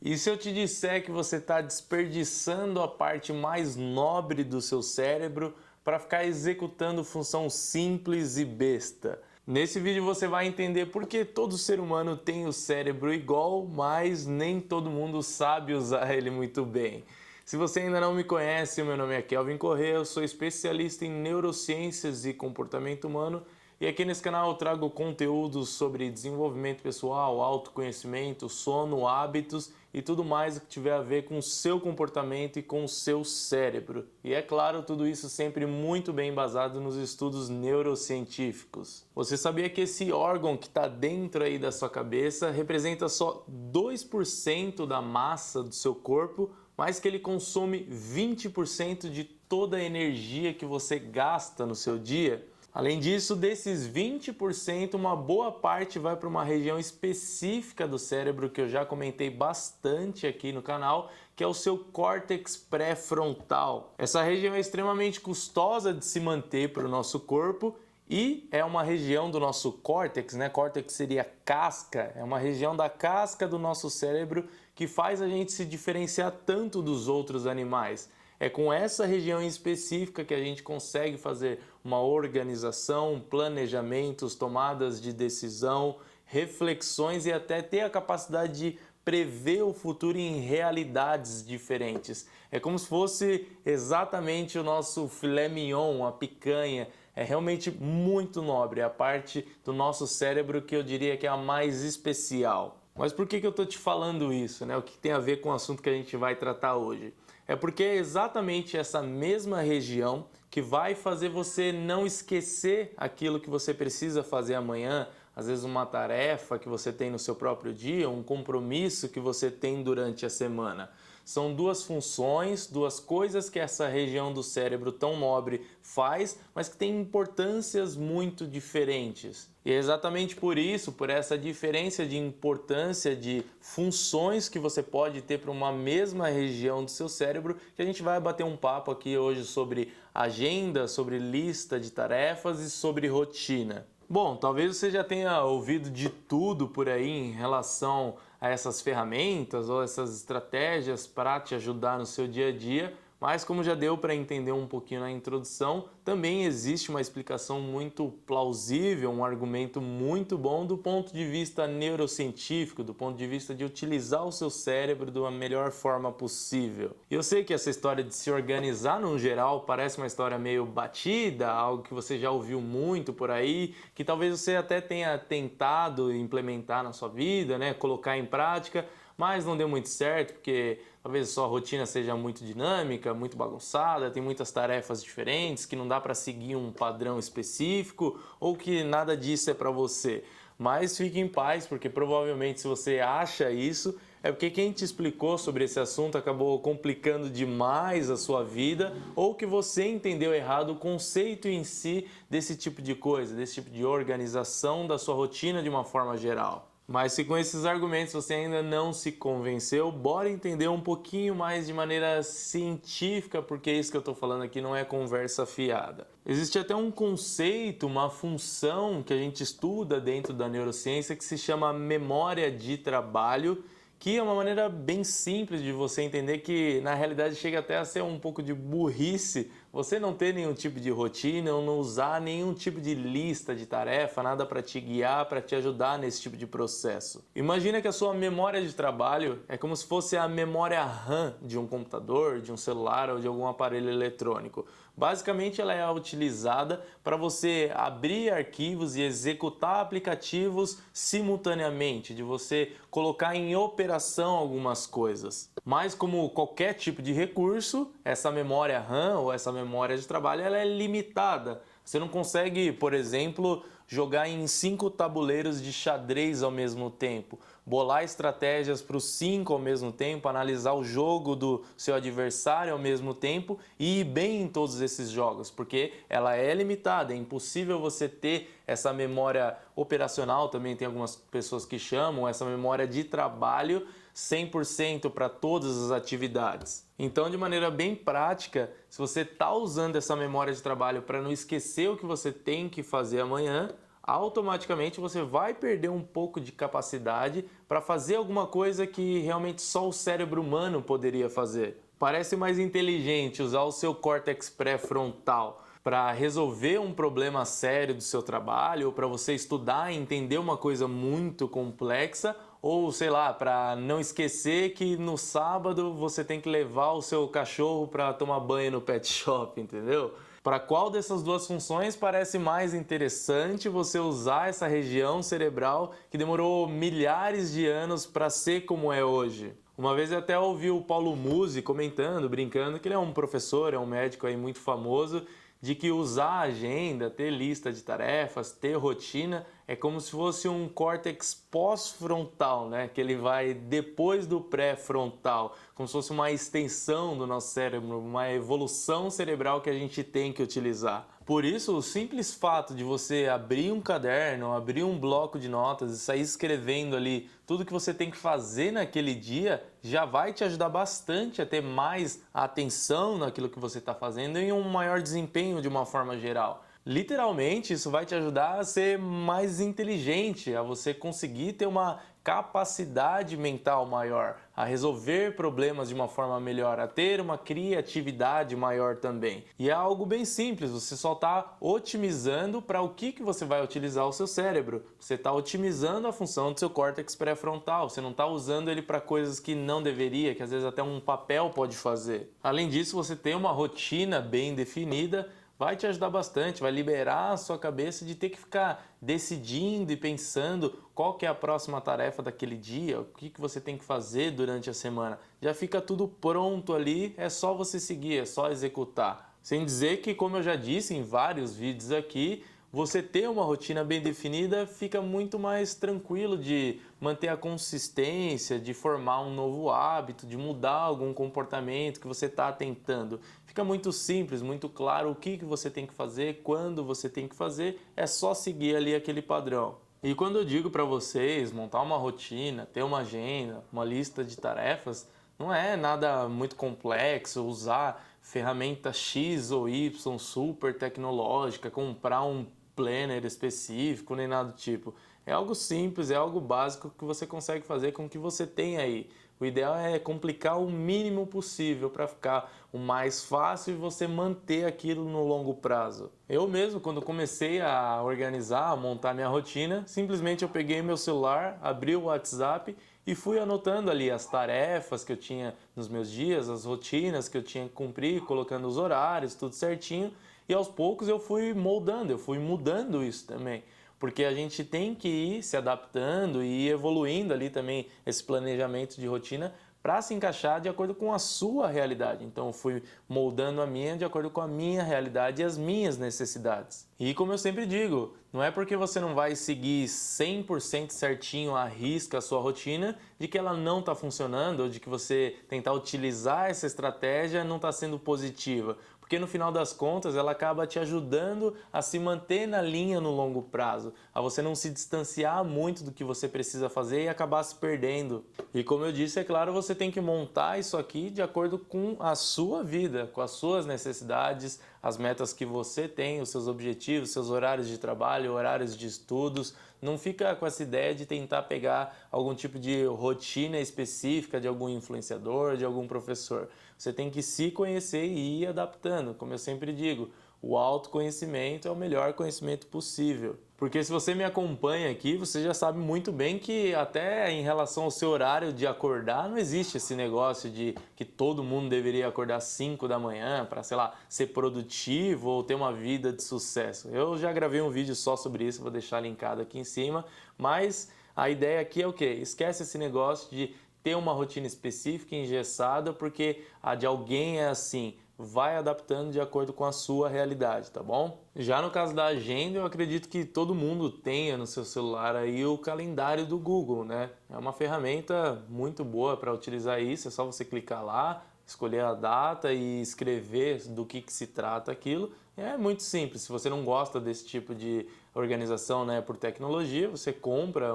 E se eu te disser que você está desperdiçando a parte mais nobre do seu cérebro para ficar executando função simples e besta? Nesse vídeo você vai entender por que todo ser humano tem o cérebro igual, mas nem todo mundo sabe usar ele muito bem. Se você ainda não me conhece, meu nome é Kelvin Corrêa, eu sou especialista em neurociências e comportamento humano e aqui nesse canal eu trago conteúdos sobre desenvolvimento pessoal, autoconhecimento, sono, hábitos e tudo mais que tiver a ver com o seu comportamento e com o seu cérebro. E é claro, tudo isso sempre muito bem embasado nos estudos neurocientíficos. Você sabia que esse órgão que está dentro aí da sua cabeça representa só 2% da massa do seu corpo, mas que ele consome 20% de toda a energia que você gasta no seu dia? Além disso, desses 20%, uma boa parte vai para uma região específica do cérebro que eu já comentei bastante aqui no canal, que é o seu córtex pré-frontal. Essa região é extremamente custosa de se manter para o nosso corpo e é uma região do nosso córtex, né? Córtex seria casca, é uma região da casca do nosso cérebro que faz a gente se diferenciar tanto dos outros animais. É com essa região em específica que a gente consegue fazer uma organização, planejamentos, tomadas de decisão, reflexões e até ter a capacidade de prever o futuro em realidades diferentes. É como se fosse exatamente o nosso filé mignon, a picanha. É realmente muito nobre, é a parte do nosso cérebro que eu diria que é a mais especial. Mas por que eu estou te falando isso, né? O que tem a ver com o assunto que a gente vai tratar hoje? É porque é exatamente essa mesma região que vai fazer você não esquecer aquilo que você precisa fazer amanhã, às vezes uma tarefa que você tem no seu próprio dia, um compromisso que você tem durante a semana. São duas funções, duas coisas que essa região do cérebro tão nobre faz, mas que têm importâncias muito diferentes. E é exatamente por isso, por essa diferença de importância de funções que você pode ter para uma mesma região do seu cérebro, que a gente vai bater um papo aqui hoje sobre agenda, sobre lista de tarefas e sobre rotina. Bom, talvez você já tenha ouvido de tudo por aí em relação a essas ferramentas ou essas estratégias para te ajudar no seu dia a dia, mas como já deu para entender um pouquinho na introdução, também existe uma explicação muito plausível, um argumento muito bom do ponto de vista neurocientífico, do ponto de vista de utilizar o seu cérebro da melhor forma possível. E eu sei que essa história de se organizar no geral parece uma história meio batida, algo que você já ouviu muito por aí, que talvez você até tenha tentado implementar na sua vida, né, colocar em prática, mas não deu muito certo, porque talvez a sua rotina seja muito dinâmica, muito bagunçada, tem muitas tarefas diferentes, que não dá para seguir um padrão específico, ou que nada disso é para você. Mas fique em paz, porque provavelmente se você acha isso, é porque quem te explicou sobre esse assunto acabou complicando demais a sua vida, ou que você entendeu errado o conceito em si desse tipo de coisa, desse tipo de organização da sua rotina de uma forma geral. Mas se com esses argumentos você ainda não se convenceu, bora entender um pouquinho mais de maneira científica, porque isso que eu estou falando aqui não é conversa fiada. Existe até um conceito, uma função que a gente estuda dentro da neurociência que se chama memória de trabalho, que é uma maneira bem simples de você entender que na realidade chega até a ser um pouco de burrice você não ter nenhum tipo de rotina ou não usar nenhum tipo de lista de tarefa, nada para te guiar, para te ajudar nesse tipo de processo. Imagina que a sua memória de trabalho é como se fosse a memória RAM de um computador, de um celular ou de algum aparelho eletrônico. Basicamente ela é utilizada para você abrir arquivos e executar aplicativos simultaneamente, de você colocar em operação algumas coisas. Mas como qualquer tipo de recurso, essa memória RAM ou essa memória de trabalho ela é limitada. Você não consegue, por exemplo, jogar em 5 tabuleiros de xadrez ao mesmo tempo, bolar estratégias para os 5 ao mesmo tempo, analisar o jogo do seu adversário ao mesmo tempo e ir bem em todos esses jogos, porque ela é limitada, é impossível você ter essa memória operacional, também tem algumas pessoas que chamam, essa memória de trabalho 100% para todas as atividades. Então, de maneira bem prática, se você está usando essa memória de trabalho para não esquecer o que você tem que fazer amanhã, automaticamente você vai perder um pouco de capacidade para fazer alguma coisa que realmente só o cérebro humano poderia fazer. Parece mais inteligente usar o seu córtex pré-frontal para resolver um problema sério do seu trabalho, ou para você estudar e entender uma coisa muito complexa, ou sei lá, para não esquecer que no sábado você tem que levar o seu cachorro para tomar banho no pet shop, entendeu? Para qual dessas duas funções parece mais interessante você usar essa região cerebral que demorou milhares de anos para ser como é hoje? Uma vez eu até ouvi o Paulo Musi comentando, brincando, que ele é um professor, é um médico aí muito famoso, de que usar a agenda, ter lista de tarefas, ter rotina, é como se fosse um córtex pós-frontal, né? Que ele vai depois do pré-frontal, como se fosse uma extensão do nosso cérebro, uma evolução cerebral que a gente tem que utilizar. Por isso, o simples fato de você abrir um caderno, abrir um bloco de notas e sair escrevendo ali tudo que você tem que fazer naquele dia já vai te ajudar bastante a ter mais atenção naquilo que você está fazendo e um maior desempenho de uma forma geral. Literalmente, isso vai te ajudar a ser mais inteligente, a você conseguir ter uma capacidade mental maior, a resolver problemas de uma forma melhor, a ter uma criatividade maior também. E é algo bem simples, você só está otimizando para o que você vai utilizar o seu cérebro. Você está otimizando a função do seu córtex pré-frontal, você não está usando ele para coisas que não deveria, que às vezes até um papel pode fazer. Além disso, você tem uma rotina bem definida, vai te ajudar bastante, vai liberar a sua cabeça de ter que ficar decidindo e pensando qual que é a próxima tarefa daquele dia, o que você tem que fazer durante a semana. Já fica tudo pronto ali, é só você seguir, é só executar. Sem dizer que, como eu já disse em vários vídeos aqui, você ter uma rotina bem definida fica muito mais tranquilo de manter a consistência, de formar um novo hábito, de mudar algum comportamento que você está tentando. Fica muito simples, muito claro o que você tem que fazer, quando você tem que fazer, é só seguir ali aquele padrão. E quando eu digo para vocês montar uma rotina, ter uma agenda, uma lista de tarefas, não é nada muito complexo, usar ferramenta X ou Y super tecnológica, comprar um planner específico, nem nada do tipo. É algo simples, é algo básico que você consegue fazer com o que você tem aí. O ideal é complicar o mínimo possível para ficar o mais fácil e você manter aquilo no longo prazo. Eu mesmo, quando comecei a organizar, a montar minha rotina, simplesmente eu peguei meu celular, abri o WhatsApp e fui anotando ali as tarefas que eu tinha nos meus dias, as rotinas que eu tinha que cumprir, colocando os horários, tudo certinho. E aos poucos eu fui moldando, eu fui mudando isso também. Porque a gente tem que ir se adaptando e evoluindo ali também esse planejamento de rotina para se encaixar de acordo com a sua realidade. Então eu fui moldando a minha de acordo com a minha realidade e as minhas necessidades. E como eu sempre digo, não é porque você não vai seguir 100% certinho à risca a sua rotina de que ela não está funcionando ou de que você tentar utilizar essa estratégia não está sendo positiva. Porque no final das contas ela acaba te ajudando a se manter na linha no longo prazo, a você não se distanciar muito do que você precisa fazer e acabar se perdendo. E como eu disse, é claro, você tem que montar isso aqui de acordo com a sua vida, com as suas necessidades, as metas que você tem, os seus objetivos, seus horários de trabalho, horários de estudos. Não fica com essa ideia de tentar pegar algum tipo de rotina específica de algum influenciador, de algum professor. Você tem que se conhecer e ir adaptando. Como eu sempre digo, o autoconhecimento é o melhor conhecimento possível. Porque se você me acompanha aqui, você já sabe muito bem que até em relação ao seu horário de acordar, não existe esse negócio de que todo mundo deveria acordar às 5 da manhã para, sei lá, ser produtivo ou ter uma vida de sucesso. Eu já gravei um vídeo só sobre isso, vou deixar linkado aqui em cima, mas a ideia aqui é o quê? Esquece esse negócio de ter uma rotina específica, engessada, porque a de alguém é assim. Vai adaptando de acordo com a sua realidade, tá bom? Já no caso da agenda, eu acredito que todo mundo tenha no seu celular aí o calendário do Google, né? É uma ferramenta muito boa para utilizar isso, é só você clicar lá, escolher a data e escrever do que se trata aquilo. É muito simples, se você não gosta desse tipo de organização, né, por tecnologia, você compra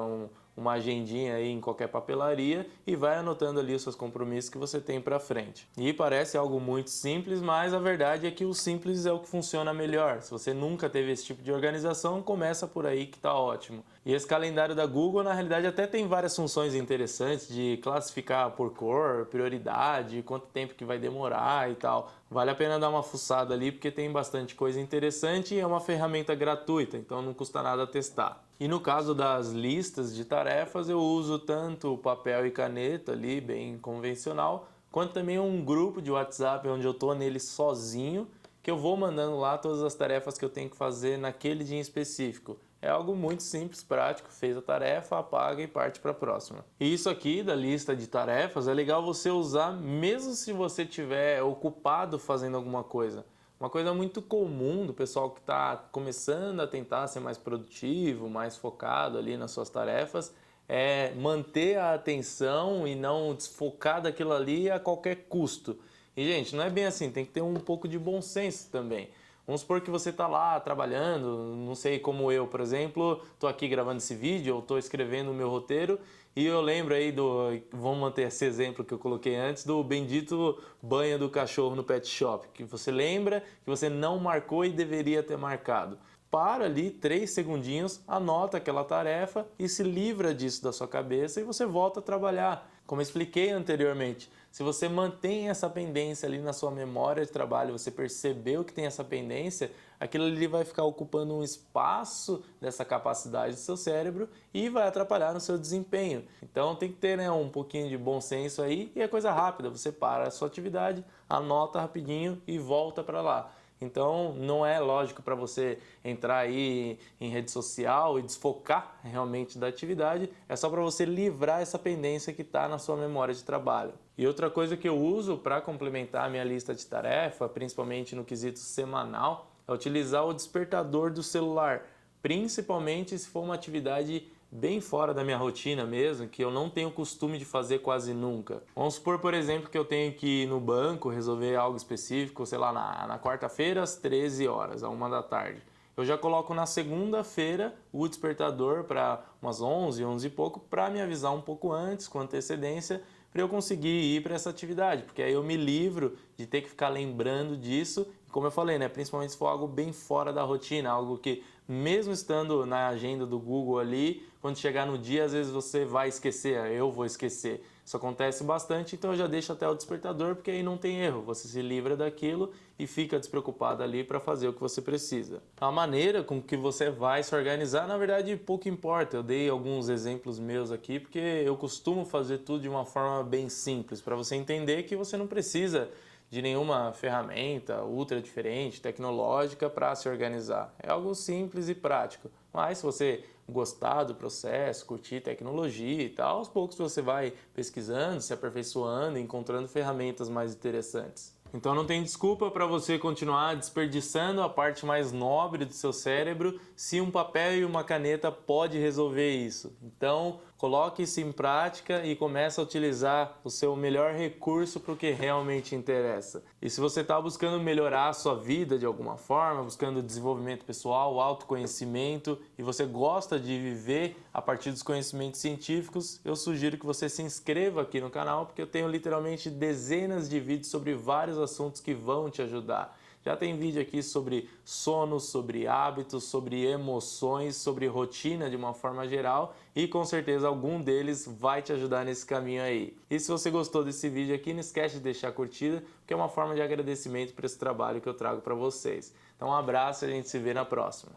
uma agendinha aí em qualquer papelaria e vai anotando ali os seus compromissos que você tem para frente. E parece algo muito simples, mas a verdade é que o simples é o que funciona melhor. Se você nunca teve esse tipo de organização, começa por aí que tá ótimo. E esse calendário da Google, na realidade, até tem várias funções interessantes de classificar por cor, prioridade, quanto tempo que vai demorar e tal. Vale a pena dar uma fuçada ali porque tem bastante coisa interessante e é uma ferramenta gratuita, então não custa nada testar. E no caso das listas de tarefas, eu uso tanto papel e caneta ali, bem convencional, quanto também um grupo de WhatsApp onde eu estou nele sozinho, que eu vou mandando lá todas as tarefas que eu tenho que fazer naquele dia em específico. É algo muito simples, prático, fez a tarefa, apaga e parte para a próxima. E isso aqui da lista de tarefas é legal você usar mesmo se você estiver ocupado fazendo alguma coisa. Uma coisa muito comum do pessoal que está começando a tentar ser mais produtivo, mais focado ali nas suas tarefas, é manter a atenção e não desfocar daquilo ali a qualquer custo. E, gente, não é bem assim, tem que ter um pouco de bom senso também. Vamos supor que você está lá trabalhando, não sei, como eu, por exemplo, estou aqui gravando esse vídeo, ou estou escrevendo o meu roteiro, e eu lembro aí vamos manter esse exemplo que eu coloquei antes, do bendito banho do cachorro no pet shop, que você lembra que você não marcou e deveria ter marcado. Para ali 3 segundinhos, anota aquela tarefa e se livra disso da sua cabeça e você volta a trabalhar. Como eu expliquei anteriormente, se você mantém essa pendência ali na sua memória de trabalho, você percebeu que tem essa pendência, aquilo ali vai ficar ocupando um espaço dessa capacidade do seu cérebro e vai atrapalhar no seu desempenho. Então tem que ter, né, um pouquinho de bom senso aí e é coisa rápida, você para a sua atividade, anota rapidinho e volta para lá. Então não é lógico para você entrar aí em rede social e desfocar realmente da atividade, é só para você livrar essa pendência que está na sua memória de trabalho. E outra coisa que eu uso para complementar a minha lista de tarefa, principalmente no quesito semanal, é utilizar o despertador do celular, principalmente se for uma atividade bem fora da minha rotina mesmo, que eu não tenho costume de fazer quase nunca. Vamos supor, por exemplo, que eu tenho que ir no banco resolver algo específico, sei lá, na quarta-feira às 13 horas, à 1 da tarde. Eu já coloco na segunda-feira o despertador para umas 11, 11 e pouco, para me avisar um pouco antes, com antecedência, para eu conseguir ir para essa atividade, porque aí eu me livro de ter que ficar lembrando disso, como eu falei, né, principalmente se for algo bem fora da rotina, algo que mesmo estando na agenda do Google ali, quando chegar no dia, às vezes você vai esquecer, eu vou esquecer. Isso acontece bastante, então eu já deixo até o despertador, porque aí não tem erro, você se livra daquilo e fica despreocupado ali para fazer o que você precisa. A maneira com que você vai se organizar, na verdade, pouco importa. Eu dei alguns exemplos meus aqui, porque eu costumo fazer tudo de uma forma bem simples, para você entender que você não precisa de nenhuma ferramenta ultra diferente, tecnológica para se organizar. É algo simples e prático. Mas se você gostar do processo, curtir tecnologia e tal, aos poucos você vai pesquisando, se aperfeiçoando, encontrando ferramentas mais interessantes. Então não tem desculpa para você continuar desperdiçando a parte mais nobre do seu cérebro se um papel e uma caneta pode resolver isso. Então coloque isso em prática e comece a utilizar o seu melhor recurso para o que realmente interessa. E se você está buscando melhorar a sua vida de alguma forma, buscando desenvolvimento pessoal, autoconhecimento e você gosta de viver a partir dos conhecimentos científicos, eu sugiro que você se inscreva aqui no canal, porque eu tenho literalmente dezenas de vídeos sobre vários assuntos que vão te ajudar. Já tem vídeo aqui sobre sono, sobre hábitos, sobre emoções, sobre rotina de uma forma geral e com certeza algum deles vai te ajudar nesse caminho aí. E se você gostou desse vídeo aqui, não esquece de deixar a curtida, porque é uma forma de agradecimento por esse trabalho que eu trago para vocês. Então um abraço e a gente se vê na próxima.